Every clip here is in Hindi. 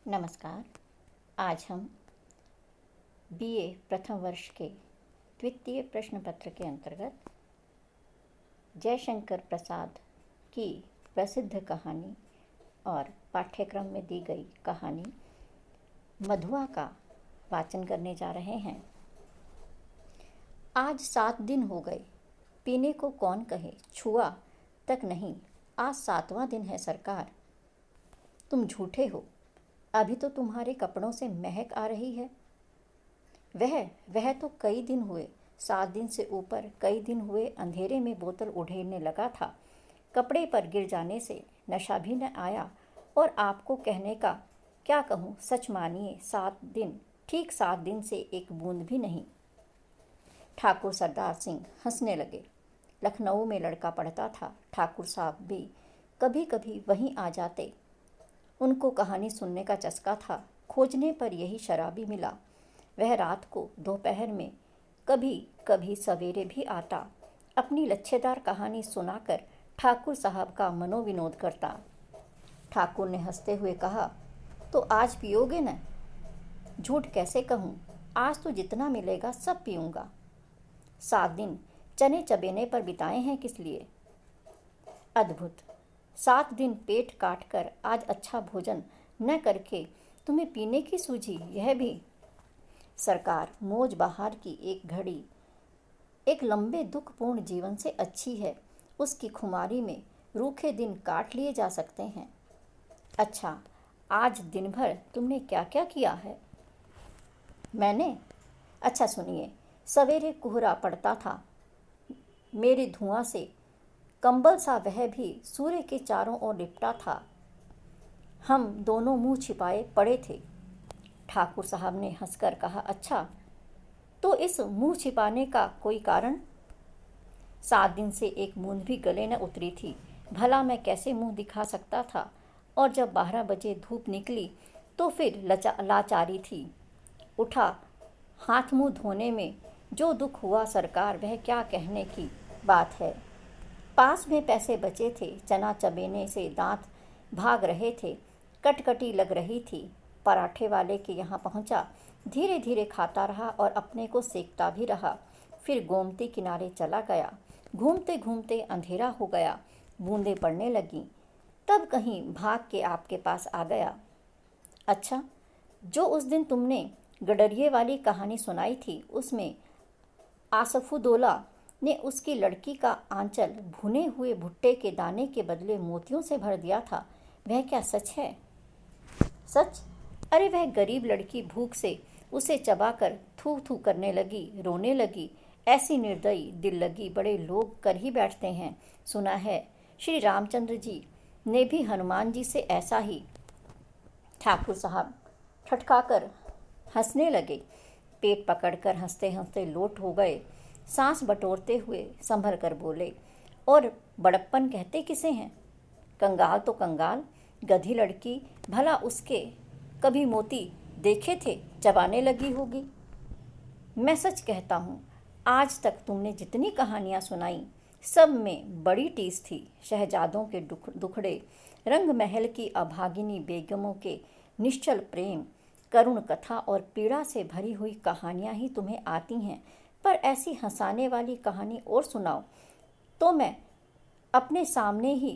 नमस्कार। आज हम बीए प्रथम वर्ष के द्वितीय प्रश्न पत्र के अंतर्गत जयशंकर प्रसाद की प्रसिद्ध कहानी और पाठ्यक्रम में दी गई कहानी मधुआ का वाचन करने जा रहे हैं। आज 7 दिन हो गए, पीने को कौन कहे, छुआ तक नहीं। आज 7वां दिन है सरकार। तुम झूठे हो, अभी तो तुम्हारे कपड़ों से महक आ रही है। वह तो कई दिन हुए, 7 दिन से ऊपर कई दिन हुए अंधेरे में बोतल उड़ेलने लगा था। कपड़े पर गिर जाने से नशा भी न आया। और आपको कहने का क्या कहूँ, सच मानिए 7 दिन, ठीक 7 दिन से एक बूंद भी नहीं। ठाकुर सरदार सिंह हंसने लगे। लखनऊ में लड़का पढ़ता था, ठाकुर साहब भी कभी कभी वहीं आ जाते। उनको कहानी सुनने का चस्का था। खोजने पर यही शराबी मिला। वह रात को दोपहर में कभी कभी सवेरे भी आता। अपनी लच्छेदार कहानी सुनाकर ठाकुर साहब का मनोविनोद करता। ठाकुर ने हंसते हुए कहा, तो आज पियोगे न? झूठ कैसे कहूँ, आज तो जितना मिलेगा सब पीऊँगा। 7 दिन चने चबेने पर बिताए हैं किस लिए? अद्भुत। 7 दिन पेट काट कर आज अच्छा भोजन न करके तुम्हें पीने की सूझी, यह भी। सरकार, मौज बहार की एक घड़ी एक लंबे दुखपूर्ण जीवन से अच्छी है। उसकी खुमारी में रूखे दिन काट लिए जा सकते हैं। अच्छा, आज दिन भर तुमने क्या क्या किया है? मैंने? अच्छा सुनिए। सवेरे कोहरा पड़ता था, मेरे धुआं से कंबल सा वह भी सूर्य के चारों ओर लिपटा था। हम दोनों मुंह छिपाए पड़े थे। ठाकुर साहब ने हंसकर कहा, अच्छा, तो इस मुंह छिपाने का कोई कारण? 7 दिन से एक बूंद भी गले न उतरी थी। भला मैं कैसे मुंह दिखा सकता था? और जब 12 बजे धूप निकली तो फिर लाचारी थी। उठा, हाथ मुंह धोने में जो दुख हुआ सरकार, वह क्या कहने की बात है। पास में पैसे बचे थे, चना चबेने से दांत भाग रहे थे, कटकटी लग रही थी। पराठे वाले के यहाँ पहुँचा, धीरे धीरे खाता रहा और अपने को सेकता भी रहा। फिर गोमती किनारे चला गया। घूमते घूमते अंधेरा हो गया, बूंदें पड़ने लगीं। तब कहीं भाग के आपके पास आ गया। अच्छा, जो उस दिन तुमने गडरिये वाली कहानी सुनाई थी, उसमें आसफुद्दौला ने उसकी लड़की का आंचल भुने हुए भुट्टे के दाने के बदले मोतियों से भर दिया था, वह क्या सच है? सच? अरे वह गरीब लड़की भूख से उसे चबाकर थू थू करने लगी, रोने लगी। ऐसी निर्दयी दिल लगी बड़े लोग कर ही बैठते हैं। सुना है श्री रामचंद्र जी ने भी हनुमान जी से ऐसा ही। ठाकुर साहब ठटकाकर हंसने लगे। पेट पकड़कर हंसते हंसते लोट हो गए। सांस बटोरते हुए संभल कर बोले, और बड़प्पन कहते किसे हैं? कंगाल तो कंगाल, गधी लड़की, भला उसके कभी मोती देखे थे? चबाने लगी होगी। मैं सच कहता हूँ, आज तक तुमने जितनी कहानियाँ सुनाई, सब में बड़ी टीस थी। शहजादों के दुखड़े, रंग महल की अभागिनी बेगमों के निश्चल प्रेम, करुण कथा और पीड़ा से भरी हुई कहानियाँ ही तुम्हें आती हैं। पर ऐसी हंसाने वाली कहानी और सुनाओ तो मैं अपने सामने ही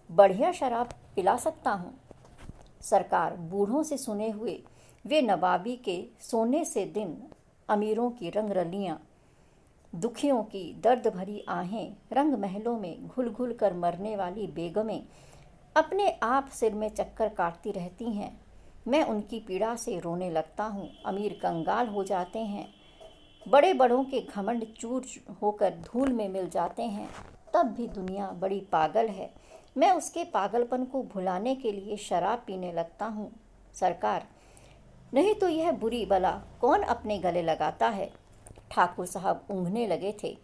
बढ़िया शराब पिला सकता हूँ। सरकार, बूढ़ों से सुने हुए वे नवाबी के सोने से दिन, अमीरों की रंगरलियाँ, दुखियों की दर्द भरी आहें, रंग महलों में घुल घुल कर मरने वाली बेगमें अपने आप सिर में चक्कर काटती रहती हैं। मैं उनकी पीड़ा से रोने लगता हूँ। अमीर कंगाल हो जाते हैं, बड़े बड़ों के घमंड चूर होकर धूल में मिल जाते हैं। तब भी दुनिया बड़ी पागल है। मैं उसके पागलपन को भुलाने के लिए शराब पीने लगता हूँ। सरकार, नहीं तो यह बुरी बला कौन अपने गले लगाता है? ठाकुर साहब ऊँघने लगे थे।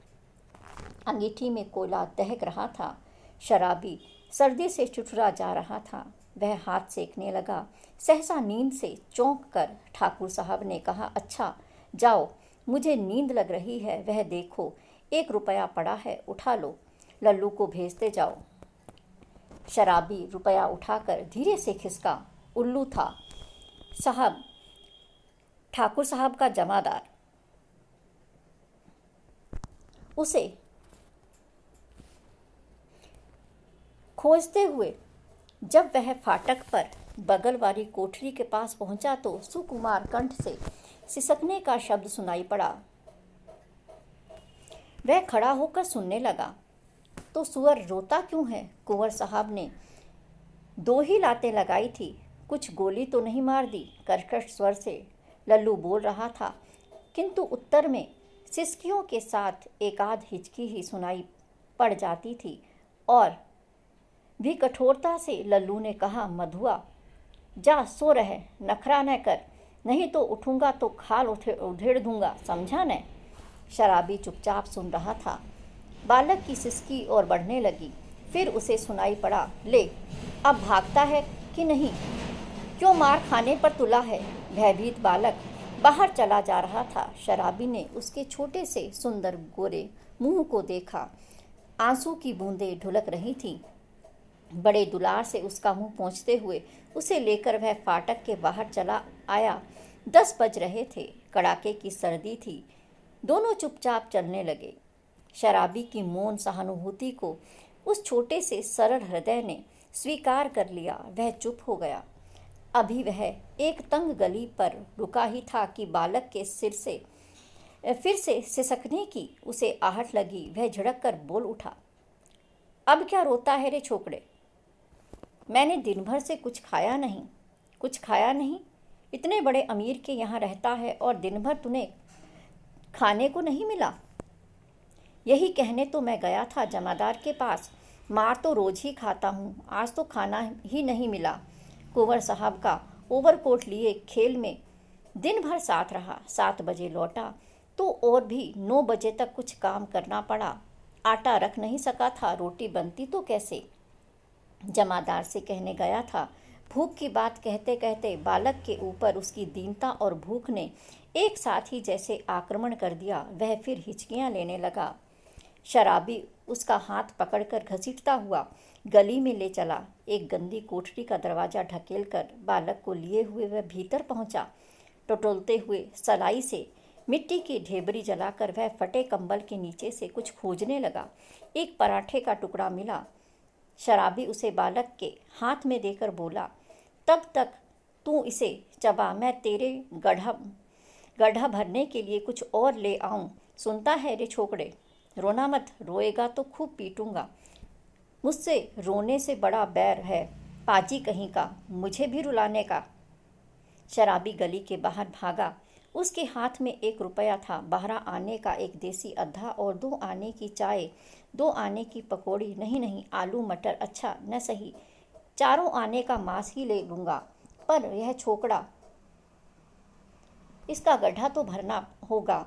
अंगीठी में कोयला दहक रहा था। शराबी सर्दी से चुठुरा जा रहा था। वह हाथ सेकने लगा। सहसा नींद से चौंक कर ठाकुर साहब ने कहा, अच्छा जाओ, मुझे नींद लग रही है। वह देखो, 1 रुपया पड़ा है, उठा लो, लल्लू को भेजते जाओ। शराबी रुपया उठाकर धीरे से खिसका। उल्लू था। साहब, ठाकुर साहब का जमादार उसे खोजते हुए जब वह फाटक पर बगल वाली कोठरी के पास पहुंचा तो सुकुमार कंठ से सिसकने का शब्द सुनाई पड़ा। वह खड़ा होकर सुनने लगा। तो सुअर रोता क्यों है? कुंवर साहब ने 2 ही लातें लगाई थी, कुछ गोली तो नहीं मार दी? कर्कश स्वर से लल्लू बोल रहा था, किंतु उत्तर में सिसकियों के साथ एकाध हिचकी ही सुनाई पड़ जाती थी। और भी कठोरता से लल्लू ने कहा, मधुआ जा सो रहे, नखरा न कर, नहीं तो उठूंगा तो खाल उधेड़ दूंगा, समझा न? शराबी चुपचाप सुन रहा था। बालक की सिसकी और बढ़ने लगी। फिर उसे सुनाई पड़ा, ले अब भागता है कि नहीं? क्यों मार खाने पर तुला है? भयभीत बालक बाहर चला जा रहा था। शराबी ने उसके छोटे से सुंदर गोरे मुंह को देखा। आंसू की बूंदें ढुलक रही थीं। बड़े दुलार से उसका मुंह पोंछते हुए उसे लेकर वह फाटक के बाहर चला आया। 10 बज रहे थे, कड़ाके की सर्दी थी। दोनों चुपचाप चलने लगे। शराबी की मौन सहानुभूति को उस छोटे से सरल हृदय ने स्वीकार कर लिया। वह चुप हो गया। अभी वह एक तंग गली पर रुका ही था कि बालक के सिर से फिर से सिसकने की उसे आहट लगी। वह झड़क कर बोल उठा, अब क्या रोता है रे छोकरे? मैंने दिन भर से कुछ खाया नहीं। कुछ खाया नहीं? इतने बड़े अमीर के यहाँ रहता है और दिन भर तूने खाने को नहीं मिला? यही कहने तो मैं गया था जमादार के पास। मार तो रोज ही खाता हूँ, आज तो खाना ही नहीं मिला। कुंवर साहब का ओवरकोट लिए खेल में दिन भर साथ रहा। 7 बजे लौटा तो और भी 9 बजे तक कुछ काम करना पड़ा। आटा रख नहीं सका था, रोटी बनती तो कैसे? जमादार से कहने गया था। भूख की बात कहते कहते बालक के ऊपर उसकी दीनता और भूख ने एक साथ ही जैसे आक्रमण कर दिया। वह फिर हिचकियां लेने लगा। शराबी उसका हाथ पकड़कर घसीटता हुआ गली में ले चला। एक गंदी कोठरी का दरवाजा ढकेल कर बालक को लिए हुए वह भीतर पहुंचा। टटोलते हुए सलाई से मिट्टी की ढेबरी जलाकर वह फटे कंबल के नीचे से कुछ खोजने लगा। एक पराठे का टुकड़ा मिला। शराबी उसे बालक के हाथ में देकर बोला, तब तक तू इसे चबा, मैं तेरे गड्ढा भरने के लिए कुछ और ले आऊं। सुनता है रे छोकरे? रोना मत, रोएगा तो खूब पीटूंगा। मुझसे रोने से बड़ा बैर है पाजी कहीं का, मुझे भी रुलाने का। शराबी गली के बाहर भागा। उसके हाथ में 1 रुपया था। 12 आने का एक देसी अद्धा और 2 आने की चाय, 2 आने की पकौड़ी, नहीं आलू मटर, अच्छा न सही 4 आने का मांस ही ले लूँगा। पर यह छोकरा, इसका गड्ढा तो भरना होगा।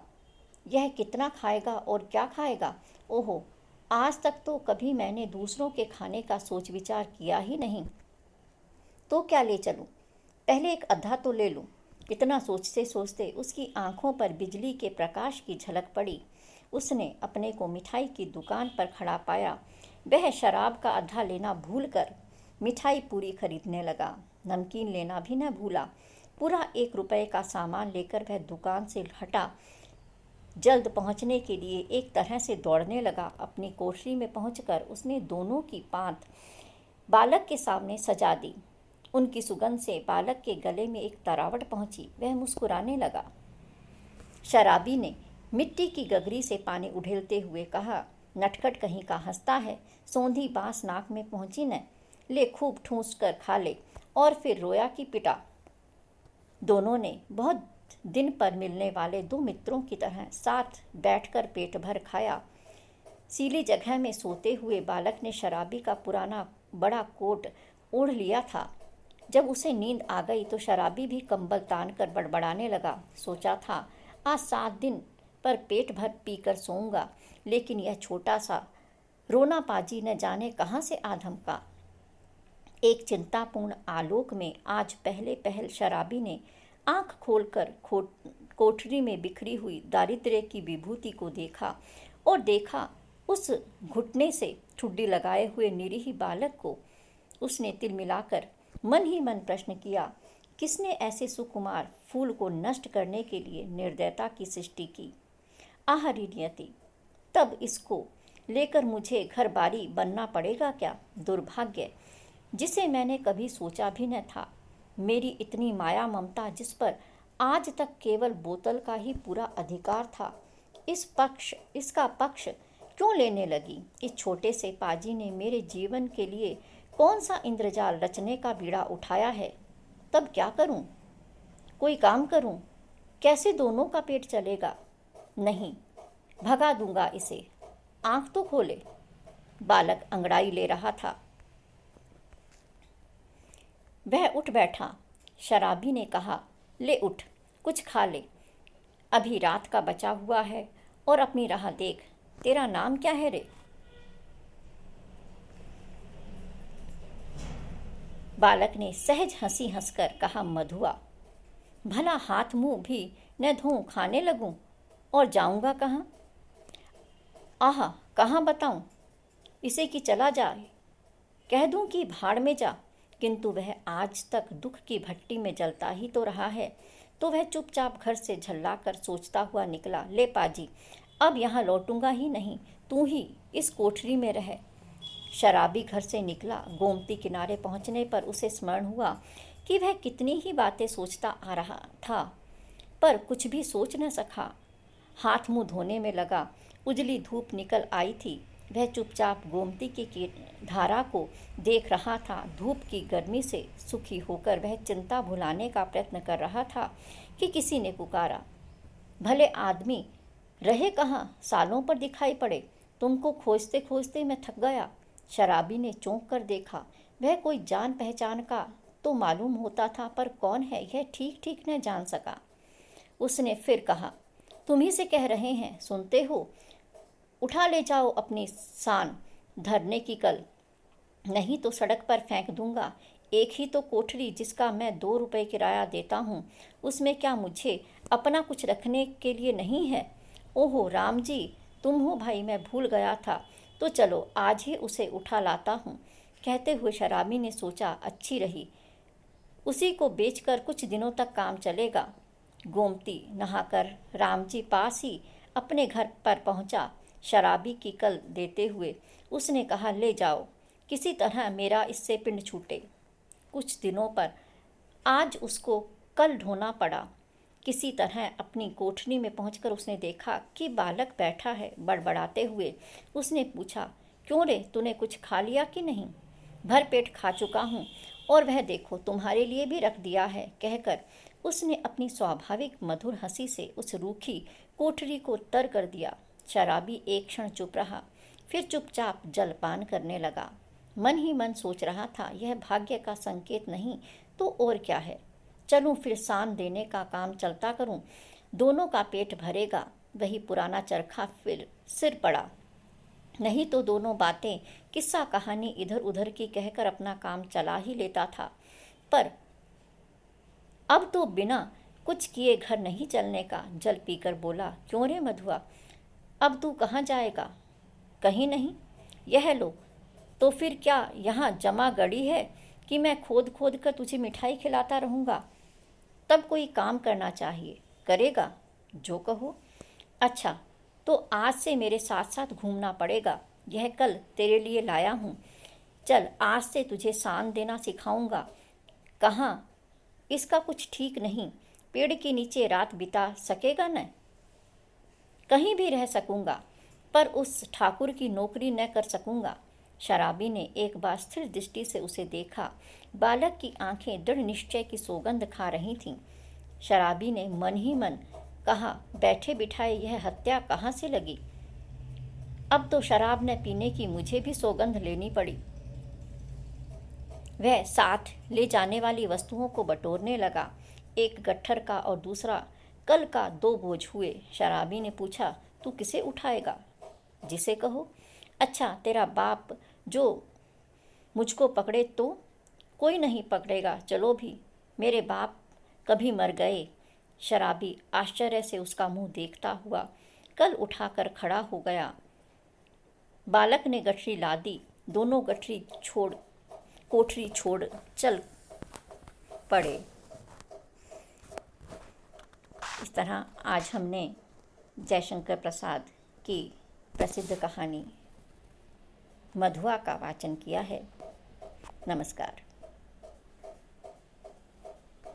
यह कितना खाएगा और क्या खाएगा? ओहो, आज तक तो कभी मैंने दूसरों के खाने का सोच विचार किया ही नहीं। तो क्या ले चलूं? पहले एक अद्धा तो ले लूं। इतना सोचते सोचते उसकी आंखों पर बिजली के प्रकाश की झलक पड़ी। उसने अपने को मिठाई की दुकान पर खड़ा पाया। वह शराब का अद्धा लेना भूलकर मिठाई पूरी खरीदने लगा। नमकीन लेना भी न भूला। पूरा 1 रुपये का सामान लेकर वह दुकान से हटा। जल्द पहुंचने के लिए एक तरह से दौड़ने लगा। अपनी कोठरी में पहुंचकर उसने दोनों की पांत बालक के सामने सजा दी। उनकी सुगंध से बालक के गले में एक तरावट पहुंची। वह मुस्कुराने लगा। शराबी ने मिट्टी की गगरी से पानी उड़ेलते हुए कहा, नटखट कहीं का हंसता है, सौंधी बांस नाक में पहुंची न, ले खूब ठूंस कर खा ले। और फिर रोया कि पिटा। दोनों ने बहुत दिन पर मिलने वाले 2 मित्रों की तरह साथ बैठकर पेट भर खाया। सीली जगह में सोते हुए बालक ने शराबी का पुराना बड़ा कोट ओढ़ लिया था। जब उसे नींद आ गई तो शराबी भी कंबल तान कर बड़बड़ाने लगा। सोचा था, आज 7 दिन पर पेट भर पीकर सोऊंगा, लेकिन यह छोटा सा रोना पाजी न जाने कहाँ से आधम का। एक चिंतापूर्ण आलोक में आज पहल शराबी ने आंख खोलकर कोठरी में बिखरी हुई दारिद्र्य की विभूति को देखा और देखा उस घुटने से ठुड्डी लगाए हुए निरीह बालक को। उसने तिल मिलाकर मन ही मन प्रश्न किया, किसने ऐसे सुकुमार फूल को नष्ट करने के लिए निर्दयता की सृष्टि की? आहरी नियति, तब इसको लेकर मुझे घर बारी बनना पड़ेगा क्या? दुर्भाग्य, जिसे मैंने कभी सोचा भी न था। मेरी इतनी माया ममता, जिस पर आज तक केवल बोतल का ही पूरा अधिकार था, इसका पक्ष क्यों लेने लगी? इस छोटे से पाजी ने मेरे जीवन के लिए कौन सा इंद्रजाल रचने का बीड़ा उठाया है? तब क्या करूं? कोई काम करूं? कैसे दोनों का पेट चलेगा? नहीं, भगा दूंगा इसे। आंख तो खोले। बालक अंगड़ाई ले रहा था। वह उठ बैठा। शराबी ने कहा, ले उठ, कुछ खा ले, अभी रात का बचा हुआ है, और अपनी राह देख। तेरा नाम क्या है रे? बालक ने सहज हंसी हंसकर कहा, मधुआ। भला हाथ मुंह भी न धोऊं, खाने लगूं, और जाऊंगा कहाँ? आहा, कहाँ बताऊं इसे कि चला जाए? कह दूं कि भाड़ में जा? किंतु वह आज तक दुख की भट्टी में जलता ही तो रहा है। तो वह चुपचाप घर से झल्लाकर सोचता हुआ निकला, ले पाजी, अब यहाँ लौटूंगा ही नहीं, तू ही इस कोठरी में रह। शराबी घर से निकला। गोमती किनारे पहुंचने पर उसे स्मरण हुआ कि वह कितनी ही बातें सोचता आ रहा था, पर कुछ भी सोच न सका। हाथ मुंह धोने में लगा। उजली धूप निकल आई थी। वह चुपचाप गोमती की धारा को देख रहा था। धूप की गर्मी से सुखी होकर वह चिंता भुलाने का प्रयत्न कर रहा था कि किसी ने पुकारा, भले आदमी रहे कहाँ, सालों पर दिखाई पड़े। तुमको खोजते खोजते मैं थक गया। शराबी ने चौंक कर देखा। वह कोई जान पहचान का तो मालूम होता था, पर कौन है यह ठीक ठीक न जान सका। उसने फिर कहा, तुम ही से कह रहे हैं, सुनते हो? उठा ले जाओ अपनी सान धरने की कल, नहीं तो सड़क पर फेंक दूंगा। एक ही तो कोठरी, जिसका मैं 2 रुपए किराया देता हूँ, उसमें क्या मुझे अपना कुछ रखने के लिए नहीं है? ओहो राम जी, तुम हो भाई, मैं भूल गया था। तो चलो आज ही उसे उठा लाता हूँ। कहते हुए शराबी ने सोचा, अच्छी रही, उसी को बेचकर कुछ दिनों तक काम चलेगा। गोमती नहाकर रामजी पास ही अपने घर पर पहुंचा। शराबी की कल देते हुए उसने कहा, ले जाओ, किसी तरह मेरा इससे पिंड छूटे। कुछ दिनों पर आज उसको कल ढोना पड़ा। किसी तरह अपनी कोठरी में पहुंचकर उसने देखा कि बालक बैठा है। बड़बड़ाते हुए उसने पूछा, क्यों रे, तूने कुछ खा लिया कि नहीं? भर पेट खा चुका हूँ, और वह देखो तुम्हारे लिए भी रख दिया है, कहकर उसने अपनी स्वाभाविक मधुर हंसी से उस रूखी कोठरी को तर कर दिया। शराबी एक क्षण चुप रहा, फिर चुपचाप जलपान करने लगा। मन ही मन सोच रहा था, यह भाग्य का संकेत नहीं तो और क्या है। चलूं फिर सान देने का काम चलता करूं, दोनों का पेट भरेगा। वही पुराना चरखा फिर सिर पड़ा। नहीं तो दोनों बातें, किस्सा कहानी इधर उधर की कहकर अपना काम चला ही लेता था। पर अब तो बिना कुछ किए घर नहीं चलने का। जल पीकर बोला, क्यों रे मधुआ, अब तू कहाँ जाएगा? कहीं नहीं। यह लो, तो फिर क्या यहाँ जमा गड़ी है कि मैं खोद खोद कर तुझे मिठाई खिलाता रहूँगा? तब कोई काम करना चाहिए। करेगा? जो कहो। अच्छा, तो आज से मेरे साथ साथ घूमना पड़ेगा। यह कल तेरे लिए लाया हूँ। चल, आज से तुझे सान देना सिखाऊंगा। कहाँ? इसका कुछ ठीक नहीं। पेड़ के नीचे रात बिता सकेगा न? कहीं भी रह सकूंगा, पर उस ठाकुर की नौकरी न कर सकूंगा। शराबी ने एक बार स्थिर दृष्टि से उसे देखा। बालक की आंखें दृढ़ निश्चय की सौगंध खा रही थीं। शराबी ने मन ही मन कहा, बैठे बिठाए यह हत्या कहाँ से लगी? अब तो शराब न पीने की मुझे भी सौगंध लेनी पड़ी। वह साथ ले जाने वाली वस्तुओं को बटोरने लगा। एक गट्ठर का और दूसरा कल का 2 बोझ हुए। शराबी ने पूछा, तू किसे उठाएगा? जिसे कहो। अच्छा, तेरा बाप जो मुझको पकड़े तो? कोई नहीं पकड़ेगा, चलो भी। मेरे बाप कभी मर गए? शराबी आश्चर्य से उसका मुंह देखता हुआ कल उठाकर खड़ा हो गया। बालक ने गठरी ला दी। दोनों कोठरी छोड़ चल पड़े। इस तरह आज हमने जयशंकर प्रसाद की प्रसिद्ध कहानी मधुआ का वाचन किया है। नमस्कार।